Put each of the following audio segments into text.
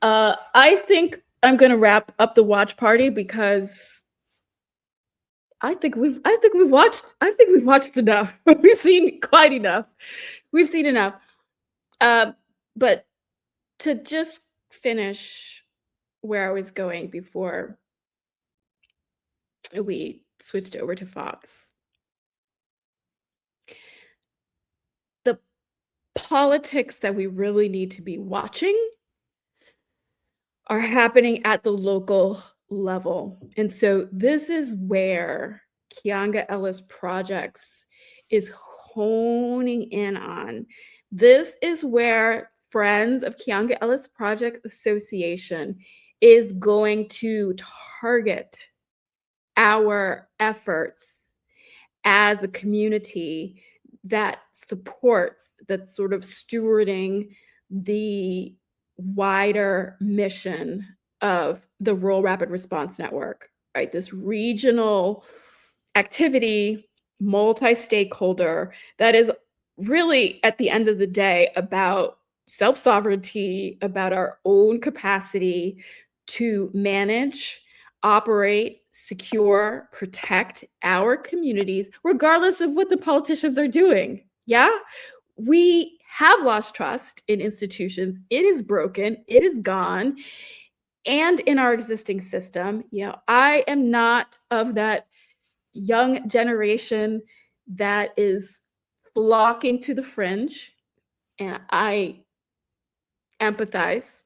I think I'm gonna wrap up the watch party because I think we've watched enough. We've seen quite enough. We've seen enough. Uh, but to just finish where I was going before we switched over to Fox, the politics that we really need to be watching are happening at the local level. And so this is where Kianga Ellis Projects is honing in on. This is where Friends of Kianga Ellis Project Association is going to target our efforts as a community that supports, that sort of stewarding the wider mission of the Rural Rapid Response Network, right? This regional activity, multi-stakeholder, that is really, at the end of the day, about self-sovereignty, about our own capacity to manage, operate, secure, protect our communities, regardless of what the politicians are doing. Yeah? We have lost trust in institutions. It is broken, it is gone. And in our existing system, I am not of that young generation that is flocking to the fringe, and I empathize.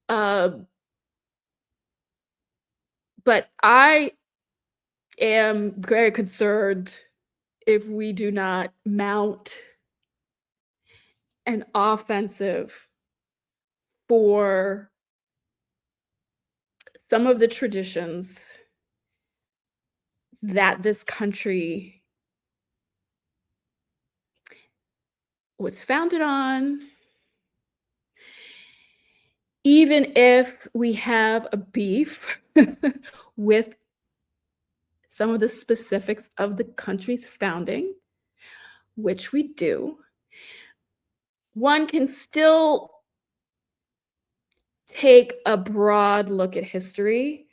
But I am very concerned if we do not mount an offensive for some of the traditions that this country was founded on, even if we have a beef with some of the specifics of the country's founding, which we do, one can still take a broad look at history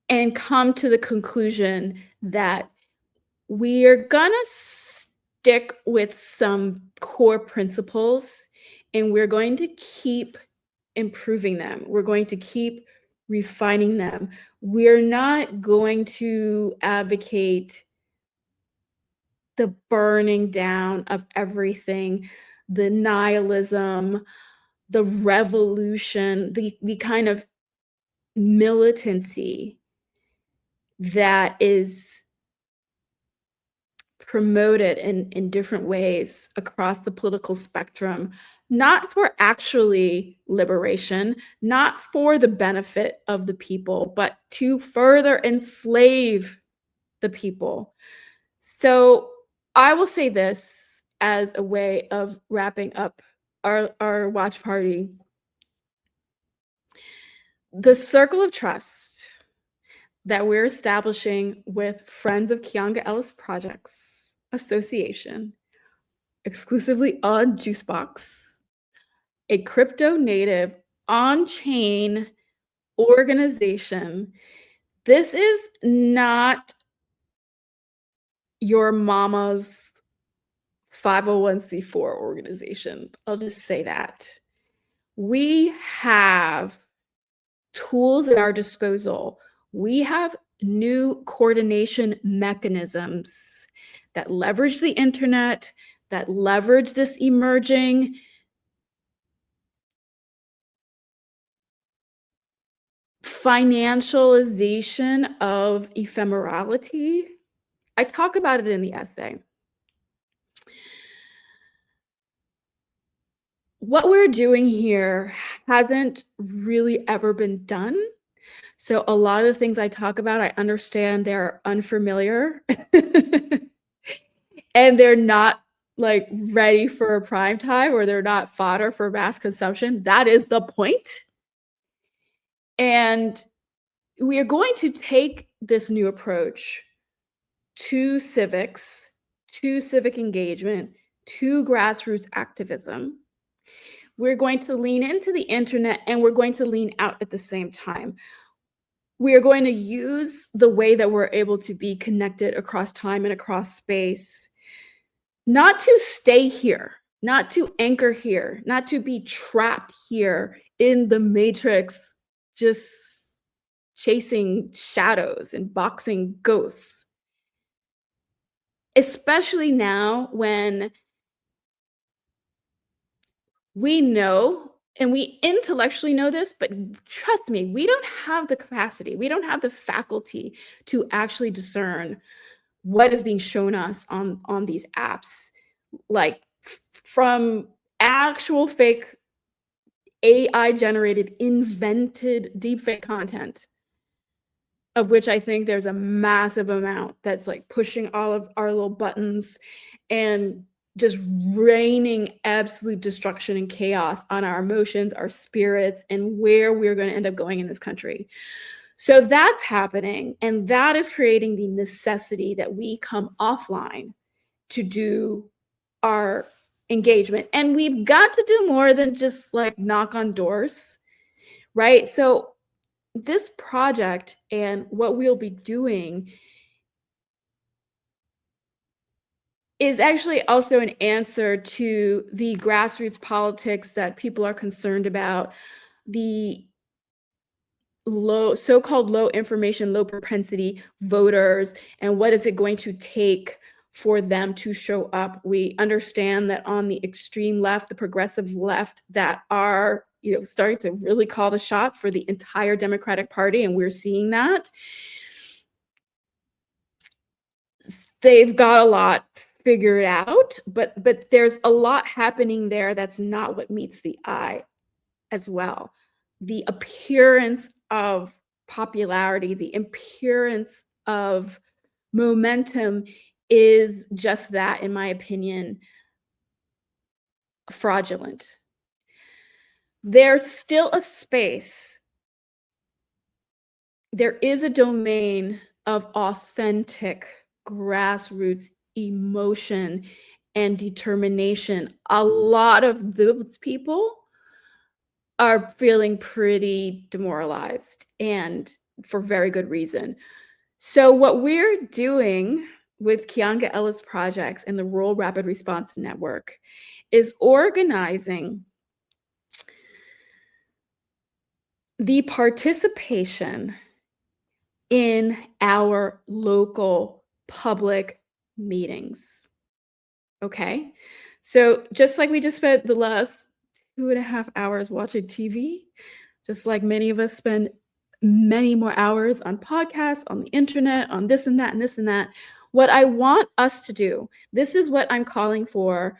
and come to the conclusion that we are gonna stick with some core principles and we're going to keep improving them. We're going to keep refining them. We're not going to advocate the burning down of everything, the nihilism, the revolution, the kind of militancy that is promoted in different ways across the political spectrum, not for actually liberation, not for the benefit of the people, but to further enslave the people. So I will say this as a way of wrapping up our watch party. The circle of trust that we're establishing with Friends of Kianga Ellis Projects Association, exclusively on Juicebox, a crypto native on-chain organization. This is not your mama's 501c4 organization. I'll just say that. We have tools at our disposal. We have new coordination mechanisms that leverage the internet, that leverage this emerging financialization of ephemerality. I talk about it in the essay. What we're doing here hasn't really ever been done. So a lot of the things I talk about, I understand they're unfamiliar and they're not like ready for a prime time, or they're not fodder for mass consumption. That is the point. And we are going to take this new approach to civics, to civic engagement, to grassroots activism. We're going to lean into the internet and we're going to lean out at the same time. We are going to use the way that we're able to be connected across time and across space, not to stay here, not to anchor here, not to be trapped here in the matrix, just chasing shadows and boxing ghosts. Especially now when we know and we intellectually know this, but trust me, we don't have the capacity, we don't have the faculty to actually discern what is being shown us on these apps, like from actual fake AI generated, invented deepfake content, of which I think there's a massive amount that's like pushing all of our little buttons and just raining absolute destruction and chaos on our emotions, our spirits, and where we're going to end up going in this country. So that's happening, and that is creating the necessity that we come offline to do our engagement. And we've got to do more than just like knock on doors, right? So this project and what we'll be doing is actually also an answer to the grassroots politics that people are concerned about, the so-called low information, low propensity voters, and what is it going to take for them to show up. We understand that on the extreme left, the progressive left, that are starting to really call the shots for the entire Democratic Party, and we're seeing that. They've got a lot figured out, but there's a lot happening there that's not what meets the eye as well. The appearance of popularity, the appearance of momentum is just that, in my opinion, fraudulent. There's still a space. There is a domain of authentic grassroots emotion and determination. A lot of those people are feeling pretty demoralized, and for very good reason. So what we're doing with Kianga Ellis Projects and the Rural Rapid Response Network is organizing the participation in our local public meetings. Okay? So just like we just spent the last 2.5 hours watching TV, just like many of us spend many more hours on podcasts, on the internet, on this and that and this and that. What I want us to do, this is what I'm calling for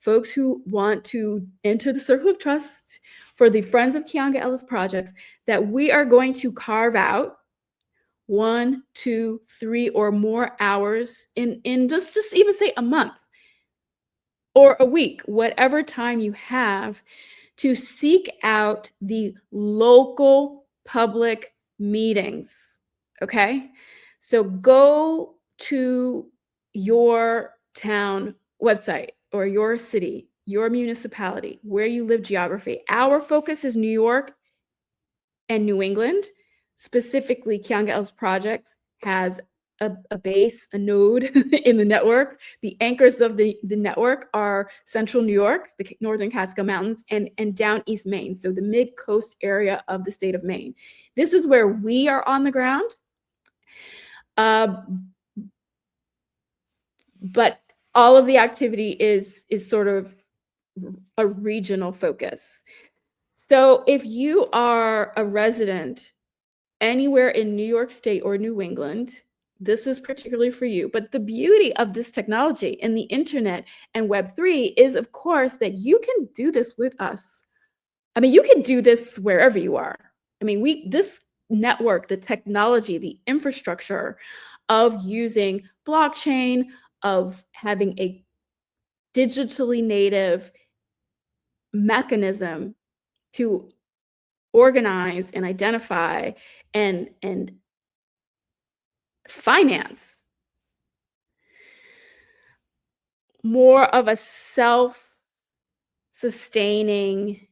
folks who want to enter the circle of trust, for the Friends of Kianga Ellis Projects, that we are going to carve out 1, 2, 3 or more hours in just even say a month or a week, whatever time you have, to seek out the local public meetings, okay? So go to your town website or your city, your municipality, where you live geography. Our focus is New York and New England. Specifically, Kianga Ellis Projects has a base, a node in the network. The anchors of the network are Central New York, the Northern Catskill Mountains, and down East Maine, so the mid-coast area of the state of Maine. This is where we are on the ground. But all of the activity is sort of a regional focus. So if you are a resident anywhere in New York State or New England, this is particularly for you. But the beauty of this technology and the internet and Web3 is, of course, that you can do this with us. I mean, you can do this wherever you are. I mean, this network, the technology, the infrastructure of using blockchain, of having a digitally native mechanism to organize and identify and finance more of a sustaining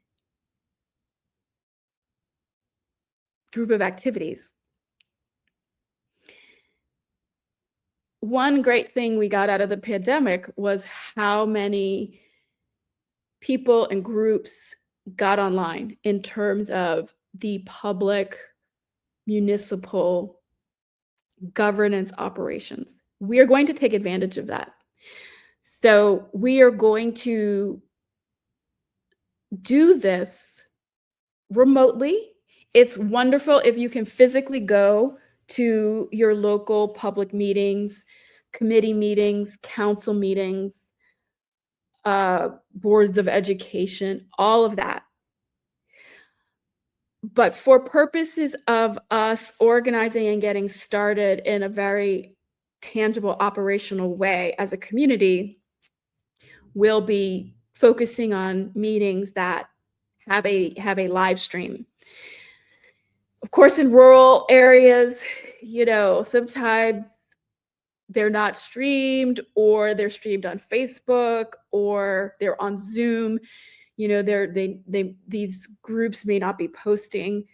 group of activities. One great thing we got out of the pandemic was how many people and groups got online in terms of the public municipal governance operations. We are going to take advantage of that. So we are going to do this remotely. It's wonderful if you can physically go to your local public meetings, committee meetings, council meetings, boards of education, all of that. But for purposes of us organizing and getting started in a very tangible operational way as a community, we'll be focusing on meetings that have a live stream. Of course, in rural areas, sometimes they're not streamed, or they're streamed on Facebook, or they're on Zoom. These groups may not be posting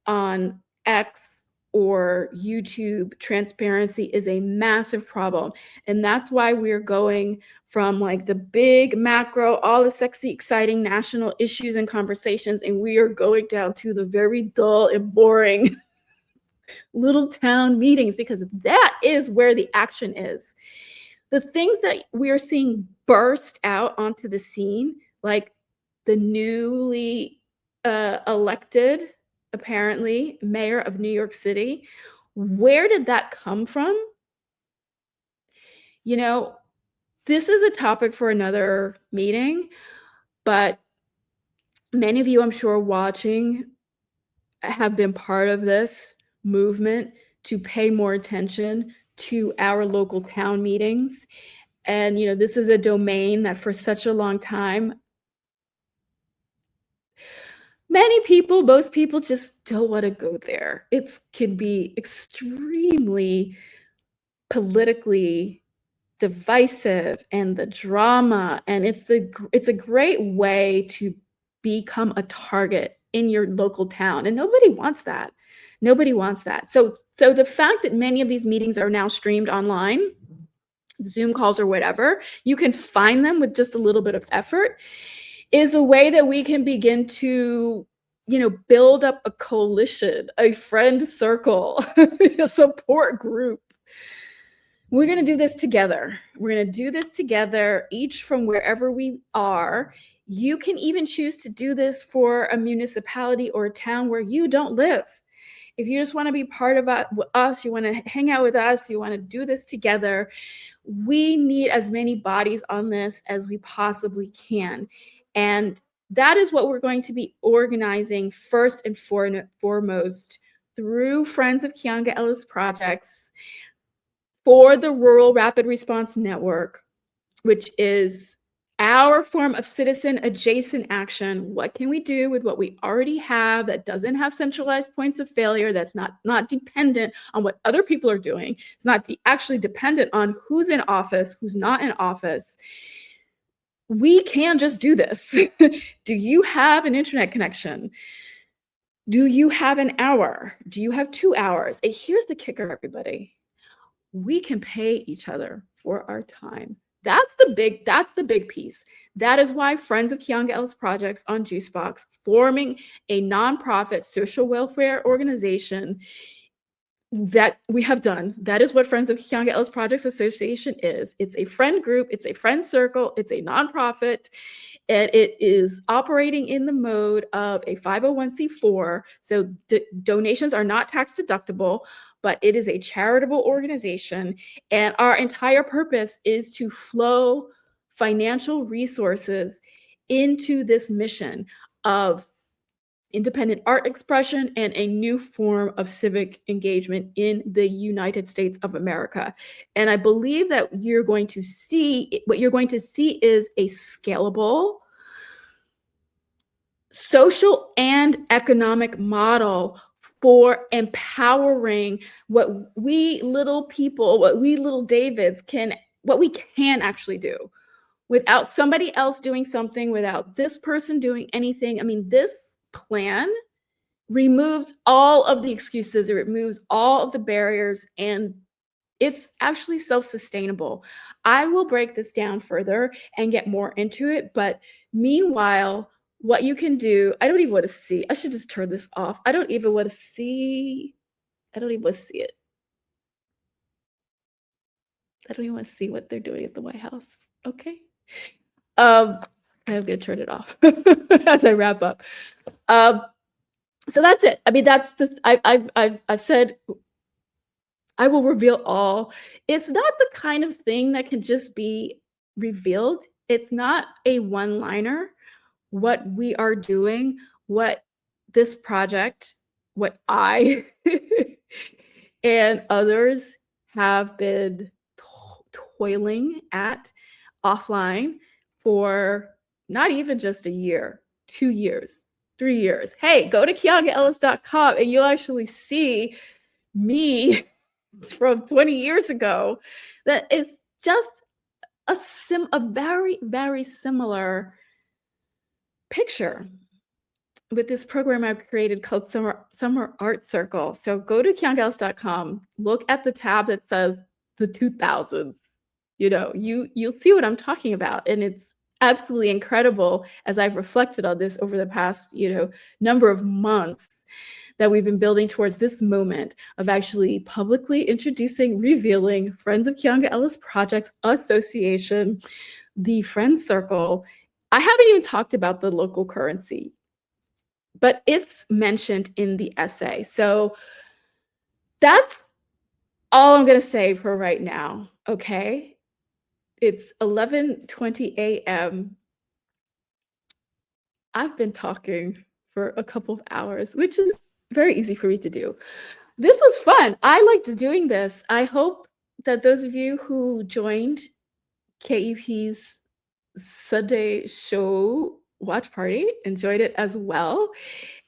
on X or YouTube. Transparency is a massive problem. And that's why we're going from like the big macro, all the sexy, exciting national issues and conversations, and we are going down to the very dull and boring little town meetings, because that is where the action is. The things that we are seeing burst out onto the scene, like the newly elected, apparently, mayor of New York City, where did that come from? This is a topic for another meeting, but many of you, I'm sure, watching have been part of this movement to pay more attention to our local town meetings. And, this is a domain that for such a long time, most people just don't want to go there. It can be extremely politically divisive, and the drama, and it's a great way to become a target in your local town, and nobody wants that. So the fact that many of these meetings are now streamed online, Zoom calls or whatever, you can find them with just a little bit of effort, is a way that we can begin to build up a coalition, a friend circle, a support group. We're going to do this together. Each from wherever we are. You can even choose to do this for a municipality or a town where you don't live. If you just want to be part of us, you want to hang out with us, you want to do this together, we need as many bodies on this as we possibly can. And that is what we're going to be organizing first and foremost through Friends of Kianga Ellis Projects for the Rural Rapid Response Network, which is our form of citizen adjacent action. What can we do with what we already have that doesn't have centralized points of failure, that's not dependent on what other people are doing? It's not actually dependent on who's in office, who's not in office. We can just do this. Do you have an internet connection? Do you have an hour? Do you have 2 hours? And here's the kicker, everybody. We can pay each other for our time. That's the big piece. That is why Friends of Kianga Ellis Projects on Juicebox, forming a nonprofit social welfare organization that we have done. That is what Friends of Kianga Ellis Projects Association is. It's a friend group, it's a friend circle, it's a nonprofit, and it is operating in the mode of a 501c4. So donations are not tax deductible, but it is a charitable organization. And our entire purpose is to flow financial resources into this mission of independent art expression and a new form of civic engagement in the United States of America. And I believe that what you're going to see is a scalable social and economic model for empowering what we little Davids what we can actually do. without somebody else doing something, without this person doing anything. I mean, this plan removes all of the excuses, it removes all of the barriers, and it's actually self-sustainable. I will break this down further and get more into it, but meanwhile, what you can do, I don't even want to see. I should just turn this off. I don't even want to see. I don't even want to see it. I don't even want to see what they're doing at the White House. Okay. Um, I'm gonna turn it off as I wrap up. Um, so that's it. I mean, that's the I've said I will reveal all. It's not the kind of thing that can just be revealed. It's not a one-liner. What we are doing, what this project, what I and others have been toiling at offline for not even just a year, 2 years, 3 years. Hey, go to kiangaellis.com and you'll actually see me from 20 years ago that is just a very, very similar picture with this program I've created called Summer Art Circle. So go to kiangaellis.com, look at the tab that says the 2000s. You know, you'll see what I'm talking about, and it's absolutely incredible as I've reflected on this over the past, number of months that we've been building towards this moment of actually publicly introducing, revealing Friends of Kianga Ellis Projects Association, the Friends Circle. I haven't even talked about the local currency, but it's mentioned in the essay. So that's all I'm going to say for right now. Okay. It's 11:20 a.m. I've been talking for a couple of hours, which is very easy for me to do. This was fun. I liked doing this. I hope that those of you who joined KEP's Sunday show watch party enjoyed it as well,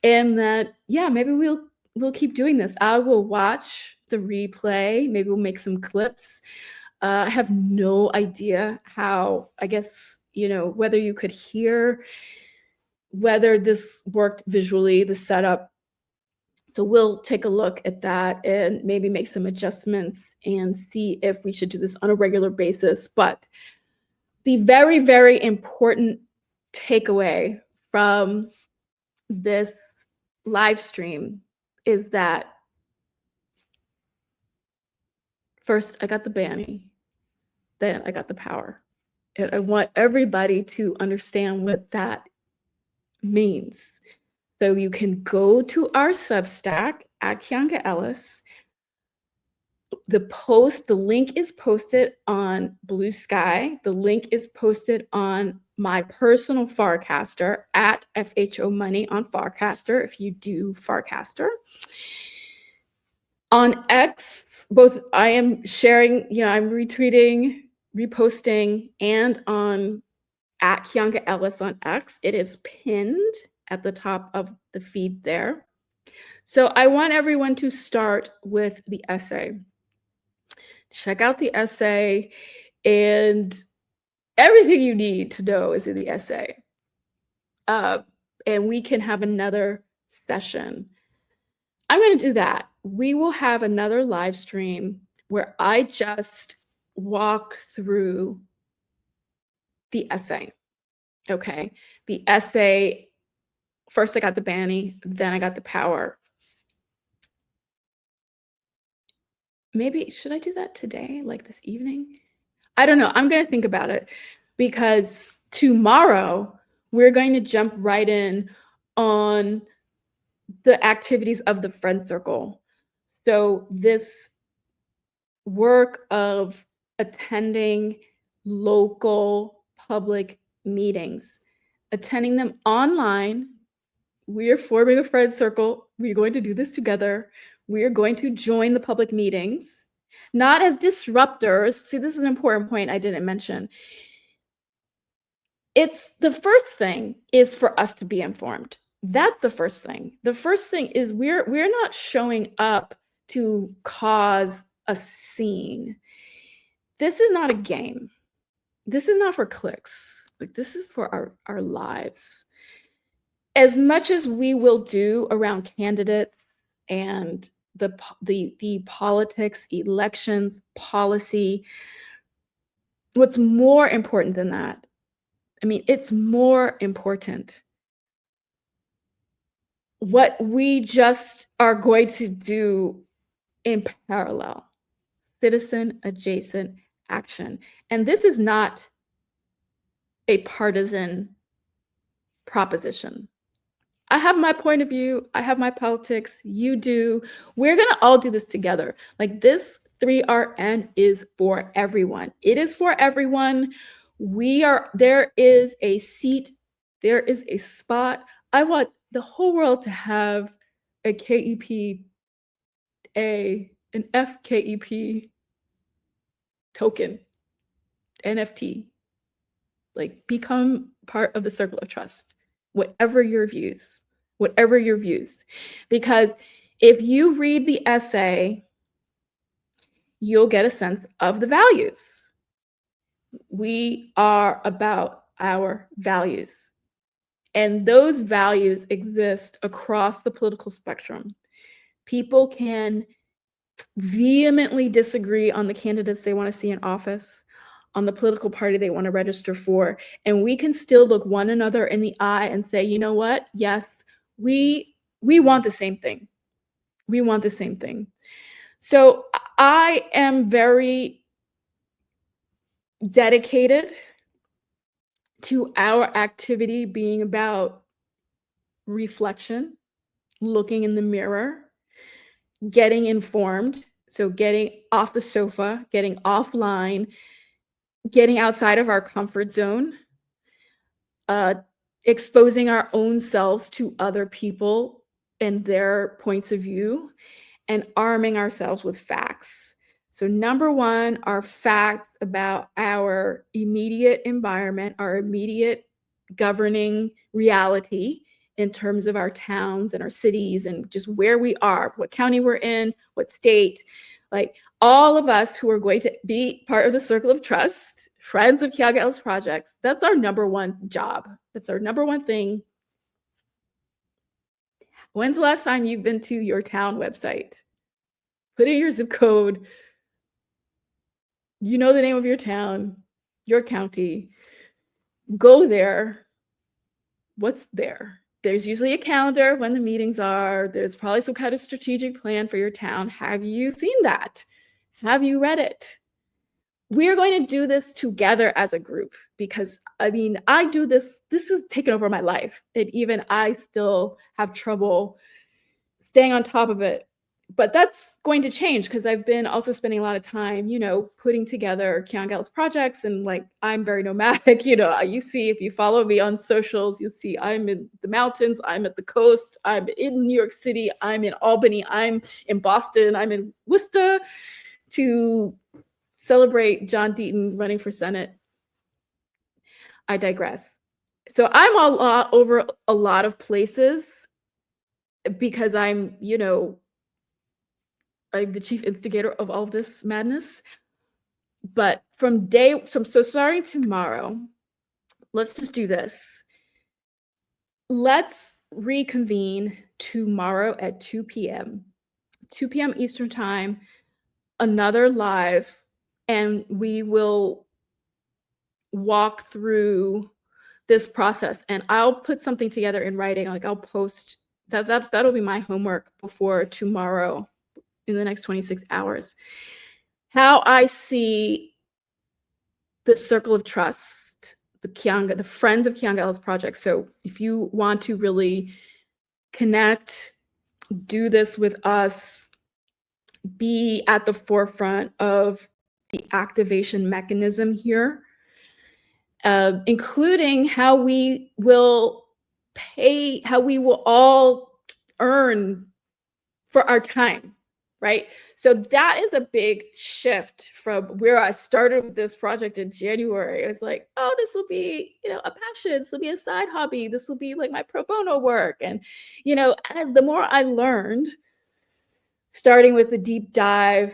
and that maybe we'll keep doing this. I will watch the replay. Maybe we'll make some clips. I have no idea how. I guess whether you could hear, whether this worked visually, the setup. So we'll take a look at that and maybe make some adjustments and see if we should do this on a regular basis. But the very, very important takeaway from this live stream is that first I got the Banny, then I got the power. And I want everybody to understand what that means. So you can go to our Substack at Kianga Ellis. The link is posted on Blue Sky. The link is posted on my personal Farcaster at FHO Money on Farcaster, if you do Farcaster. On X, both I am sharing, I'm retweeting, reposting, and on at Kianga Ellis on X. It is pinned at the top of the feed there. So I want everyone to start with the essay. Check out the essay, and everything you need to know is in the essay. And we can have another session. I'm going to do that. We will have another live stream where I just walk through the essay. Okay. The essay, first I got the Banny, then I got the power. Maybe, should I do that today, like this evening? I don't know. I'm going to think about it, because tomorrow we're going to jump right in on the activities of the Friend Circle. So this work of attending local public meetings, attending them online. We are forming a Friend Circle. We're going to do this together. We are going to join the public meetings, not as disruptors. See, this is an important point I didn't mention. It's the first thing is for us to be informed. That's the first thing. The first thing is we're not showing up to cause a scene. This is not a game. this is not for clicks. Like, this is for our lives. As much as we will do around candidates and the politics, elections, policy, what's more important than that? I mean, it's more important what we just are going to do in parallel, citizen adjacent action. And this is not a partisan proposition. I have my point of view, I have my politics, you do. We're gonna all do this together. Like, this 3RN is for everyone. It is for everyone. There is a seat, there is a spot. I want the whole world to have a KEP, an FKEP token, NFT. Like, become part of the circle of trust, whatever your views, whatever your views. Because if you read the essay, you'll get a sense of the values. We are about our values. And those values exist across the political spectrum. People can vehemently disagree on the candidates they want to see in office, on the political party they want to register for, and we can still look one another in the eye and say, you know what? Yes, we want the same thing. We want the same thing. So I am very dedicated to our activity being about reflection, looking in the mirror, getting informed. So getting off the sofa, getting offline, getting outside of our comfort zone, exposing our own selves to other people and their points of view, and arming ourselves with facts. So number one are facts about our immediate environment, our immediate governing reality in terms of our towns and our cities and just where we are, what county we're in, what state. Like, all of us who are going to be part of the circle of trust, friends of Kianga Ellis Projects, that's our number one job. That's our number one thing. When's the last time you've been to your town website? Put in your zip code. You know the name of your town, your county. Go there. What's there? There's usually a calendar when the meetings are. There's probably some kind of strategic plan for your town. Have you seen that? Have you read it? We are going to do this together as a group because, I mean, I do this. This has taken over my life. And even I still have trouble staying on top of it. But that's going to change because I've been also spending a lot of time, putting together Kianga Ellis projects, and like, I'm very nomadic. You see, if you follow me on socials, you'll see I'm in the mountains, I'm at the coast, I'm in New York City, I'm in Albany, I'm in Boston, I'm in Worcester to celebrate John Deaton running for Senate. I digress. So I'm over a lot of places because I'm the chief instigator of all of this madness. But so starting tomorrow, let's just do this. Let's reconvene tomorrow at 2 p.m. 2 p.m. Eastern Time, another live, and we will walk through this process. And I'll put something together in writing. Like, I'll post that'll be my homework before tomorrow in the next 26 hours. How I see the circle of trust, the friends of Kianga Ellis Project. So if you want to really connect, do this with us, be at the forefront of the activation mechanism here, including how we will all earn for our time, right? So that is a big shift from where I started with this project in January. It was like, oh, this will be, a passion. This will be a side hobby. This will be like my pro bono work. And, the more I learned, starting with the deep dive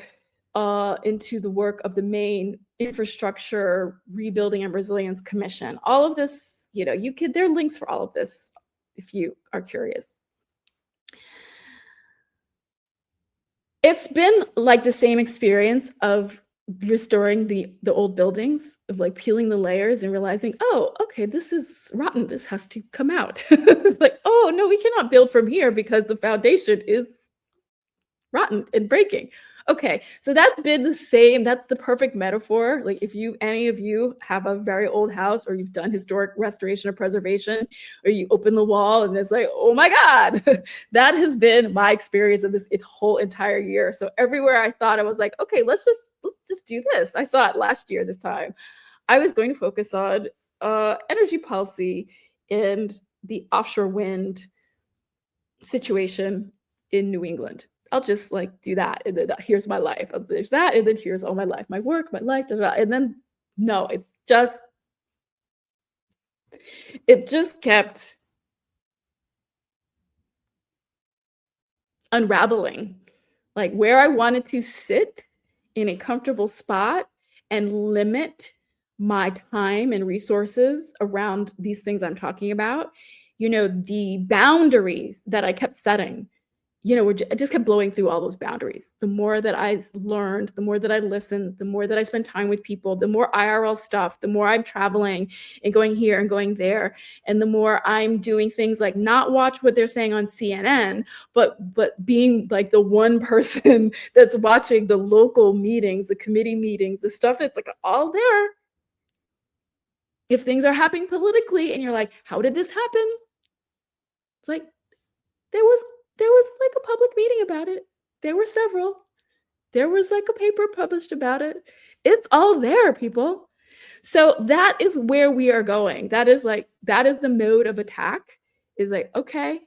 into the work of the main Infrastructure Rebuilding and Resilience Commission. All of this, there are links for all of this if you are curious. It's been like the same experience of restoring the old buildings, of like peeling the layers and realizing, oh, okay, this is rotten. This has to come out. It's like, oh no, we cannot build from here because the foundation is rotten and breaking. Okay, so that's been the same. That's the perfect metaphor. Like if any of you have a very old house, or you've done historic restoration or preservation, or you open the wall and it's like, oh my God, that has been my experience of this whole entire year. So everywhere I thought, I was like, okay, let's just do this. I thought last year, this time, I was going to focus on energy policy and the offshore wind situation in New England. I'll just like do that, and then here's my life. There's that, and then here's all my life, my work, my life, and then no, it just kept unraveling, like where I wanted to sit in a comfortable spot and limit my time and resources around these things I'm talking about. The boundaries that I kept setting, I just kept blowing through all those boundaries. The more that I learned, the more that I listened, the more that I spent time with people, the more IRL stuff, the more I'm traveling and going here and going there, and the more I'm doing things like not watch what they're saying on CNN, but being like the one person that's watching the local meetings, the committee meetings, the stuff that's like all there. If things are happening politically and you're like, how did this happen? It's like, there was like a public meeting about it. There were several. There was like a paper published about it. It's all there, people. So that is where we are going. That is the mode of attack. Is like, okay,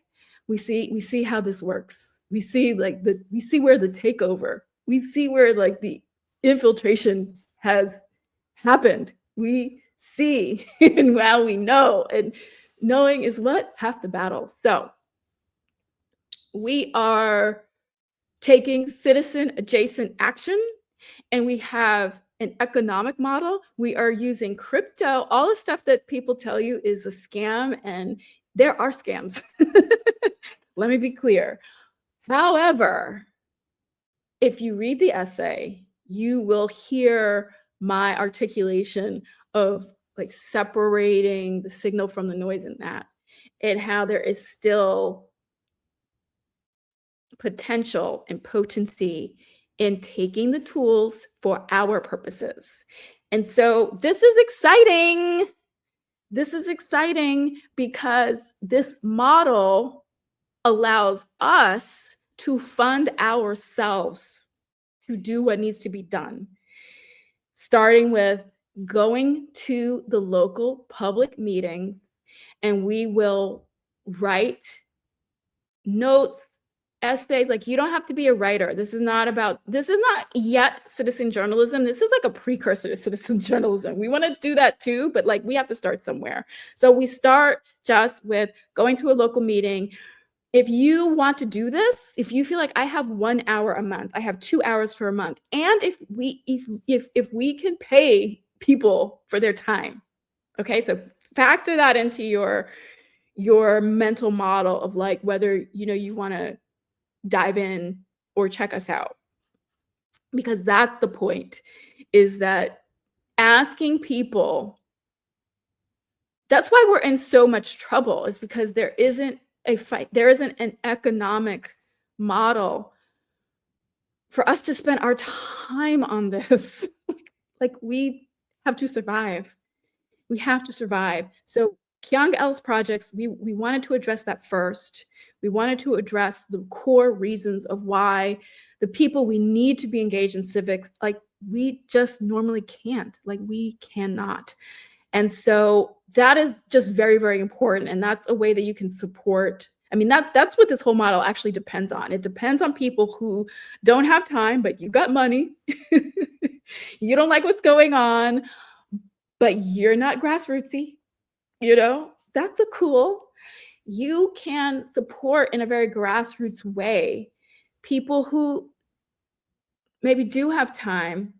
we see how this works. We see where the takeover. We see where like the infiltration has happened. We see and now we know. And knowing is what? Half the battle. So we are taking citizen adjacent action, and we have an economic model. We are using crypto, all the stuff that people tell you is a scam, and there are scams. Let me be clear. However, if you read the essay, you will hear my articulation of like separating the signal from the noise in that, and how there is still potential and potency in taking the tools for our purposes. And so this is exciting. This is exciting because this model allows us to fund ourselves to do what needs to be done, starting with going to the local public meetings, and we will write notes, essays. Like, you don't have to be a writer. This is not yet citizen journalism. This is like a precursor to citizen journalism. We want to do that too, but like we have to start somewhere. So we start just with going to a local meeting. If you want to do this, if you feel like I have 1 hour a month, I have 2 hours for a month, and if we can pay people for their time, okay, so factor that into your mental model of like whether you want to dive in or check us out, because that's the point, is that asking people, that's why we're in so much trouble, is because there isn't an economic model for us to spend our time on this. Like, we have to survive. We have to survive. So Kianga Ellis Projects, we wanted to address that first. We wanted to address the core reasons of why the people we need to be engaged in civics, like we just normally can't, like we cannot. And so that is just very, very important. And that's a way that you can support. I mean, that's what this whole model actually depends on. It depends on people who don't have time, but you've got money. You don't like what's going on, but you're not grassrootsy. That's a cool. You can support in a very grassroots way people who maybe do have time,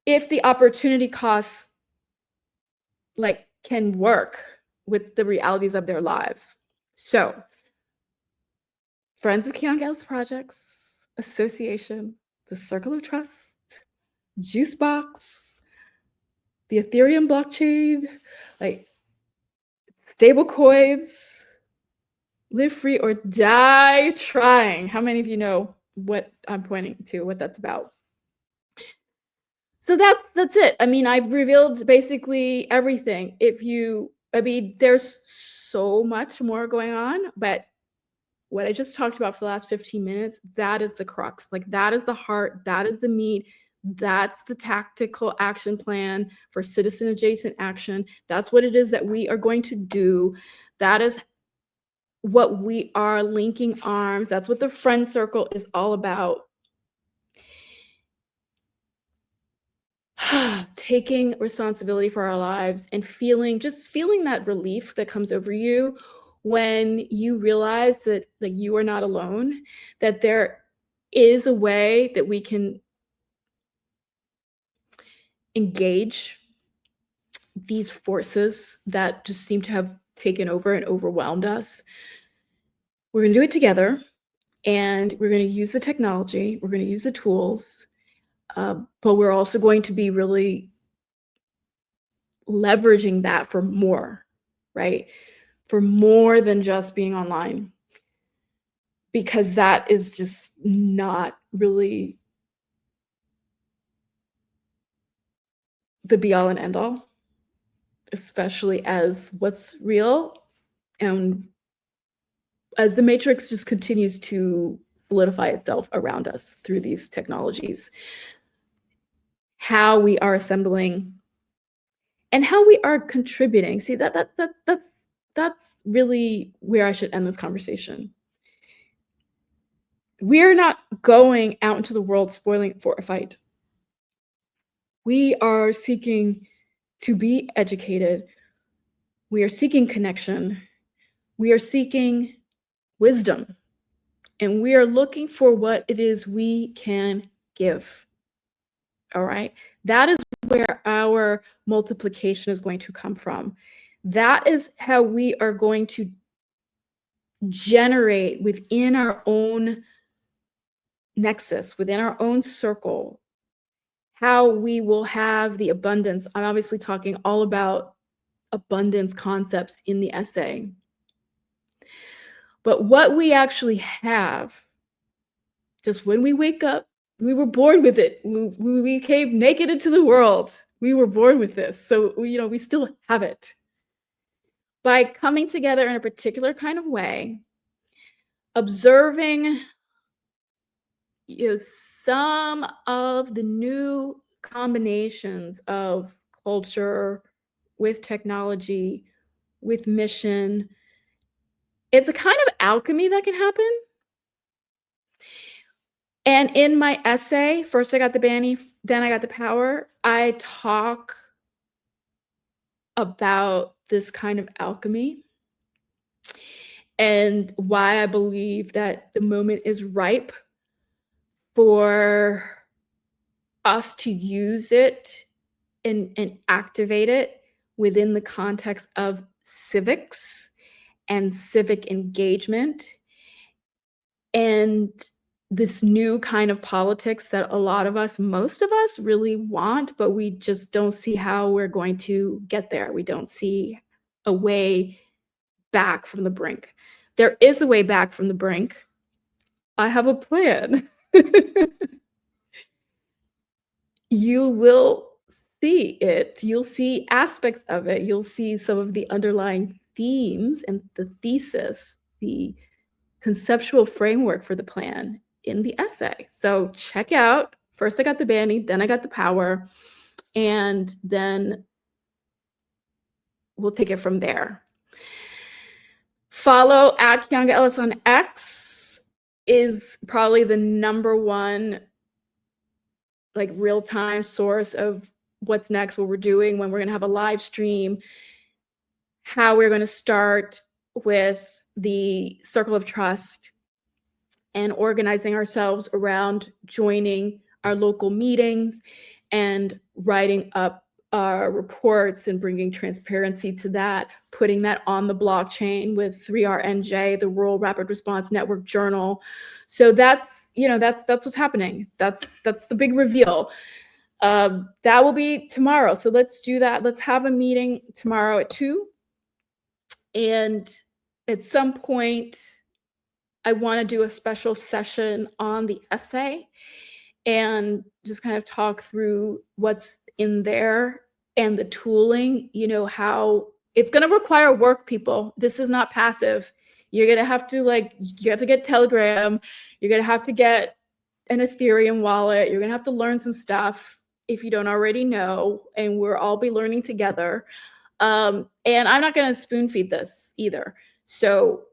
if the opportunity costs like can work with the realities of their lives. So, Friends of Kianga Ellis Projects Association, the Circle of Trust, Juicebox, the Ethereum blockchain, like stable coins, live free or die trying. How many of you know what I'm pointing to, what that's about? So that's it. I mean, I've revealed basically everything. There's so much more going on, but what I just talked about for the last 15 minutes, that is the crux. Like that is the heart, that is the meat, that's the tactical action plan for citizen adjacent action. That's what it is that we are going to do. That is what we are linking arms. That's what the friend circle is all about. Taking responsibility for our lives and feeling that relief that comes over you when you realize that you are not alone, that there is a way that we can engage these forces that just seem to have taken over and overwhelmed us. We're going to do it together, and we're going to use the technology, we're going to use the tools, but we're also going to be really leveraging that for more, right? For more than just being online, because that is just not really the be all and end all, especially as what's real and as the matrix just continues to solidify itself around us through these technologies. How we are assembling and how we are contributing. See, that's really where I should end this conversation. We're not going out into the world spoiling for a fight. We are seeking to be educated. We are seeking connection. We are seeking wisdom. And we are looking for what it is we can give. All right. That is where our multiplication is going to come from. That is how we are going to generate within our own nexus, within our own circle, how we will have the abundance. I'm obviously talking all about abundance concepts in the essay. But what we actually have, just when we wake up, we were born with it. We came naked into the world. We were born with this. So, we still have it. By coming together in a particular kind of way, observing some of the new combinations of culture with technology, with mission, it's a kind of alchemy that can happen. And in my essay, first I got the Banny, then I got the power, I talk about this kind of alchemy and why I believe that the moment is ripe for us to use it and activate it within the context of civics and civic engagement and this new kind of politics that a lot of us, most of us really want, but we just don't see how we're going to get there. We don't see a way back from the brink. There is a way back from the brink. I have a plan. You will see it. You'll see aspects of it. You'll see some of the underlying themes and the thesis, the conceptual framework for the plan in the essay. So check out, first I got the Banny, then I got the power, and then we'll take it from there. Follow at Kianga Ellis on X is probably the number one real-time source of what's next, what we're doing, when we're going to have a live stream, how we're going to start with the Circle of Trust and organizing ourselves around joining our local meetings and writing up reports and bringing transparency to that, putting that on the blockchain with 3RNJ, the Rural Rapid Response Network Journal. So that's what's happening. That's the big reveal. That will be tomorrow. So let's do that. Let's have a meeting tomorrow at 2. And at some point, I want to do a special session on the essay and just kind of talk through what's in there and the tooling, how it's going to require work, people. This is not passive. You're going to have to you have to get Telegram. You're going to have to get an Ethereum wallet. You're going to have to learn some stuff if you don't already know, and we'll all be learning together. And I'm not going to spoon feed this either. So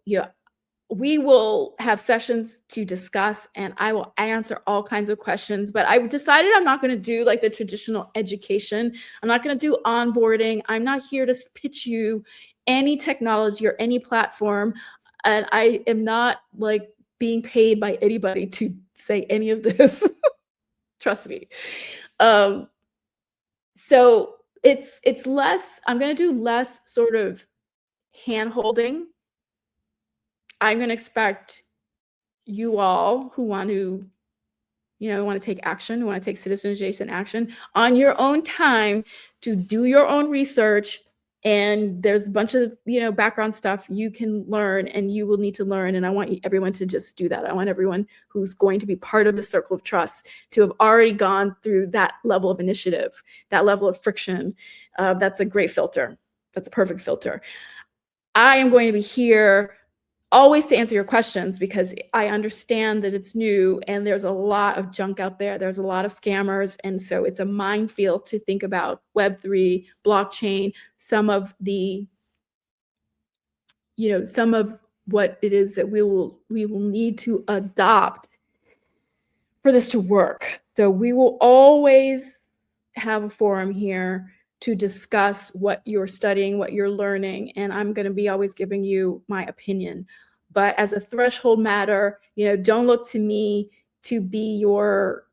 we will have sessions to discuss, and I will answer all kinds of questions. But I decided I'm not going to do the traditional education. I'm not going to do onboarding. I'm not here to pitch you any technology or any platform. And I am not being paid by anybody to say any of this. Trust me. So it's less, I'm going to do less sort of hand holding. I'm going to expect you all who want to, want to take action, who want to take citizen adjacent action on your own time to do your own research. And there's a bunch of, background stuff you can learn and you will need to learn. And I want everyone to just do that. I want everyone who's going to be part of the circle of trust to have already gone through that level of initiative, that level of friction. That's a great filter. That's a perfect filter. I am going to be here always to answer your questions because I understand that it's new and there's a lot of junk out there. There's a lot of scammers. And so it's a minefield to think about Web3, blockchain, some of the, some of what it is that we will need to adopt for this to work. So we will always have a forum here to discuss what you're studying, what you're learning, and I'm going to be always giving you my opinion. But as a threshold matter, don't look to me to be your,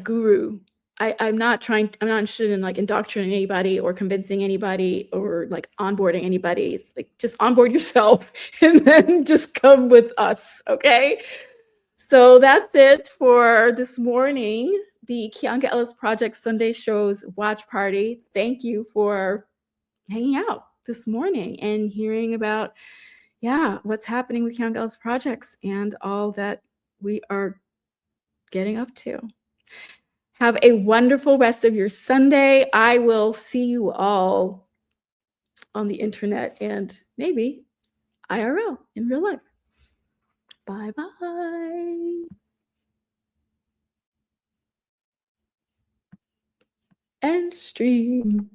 guru. I'm not interested in indoctrinating anybody or convincing anybody or onboarding anybody. It's just onboard yourself and then just come with us, okay? So that's it for this morning. The Kianga Ellis Project Sunday Shows watch party. Thank you for hanging out this morning and hearing about, what's happening with Kianga Ellis Projects and all that we are getting up to. Have a wonderful rest of your Sunday. I will see you all on the internet and maybe IRL in real life. Bye-bye. End stream.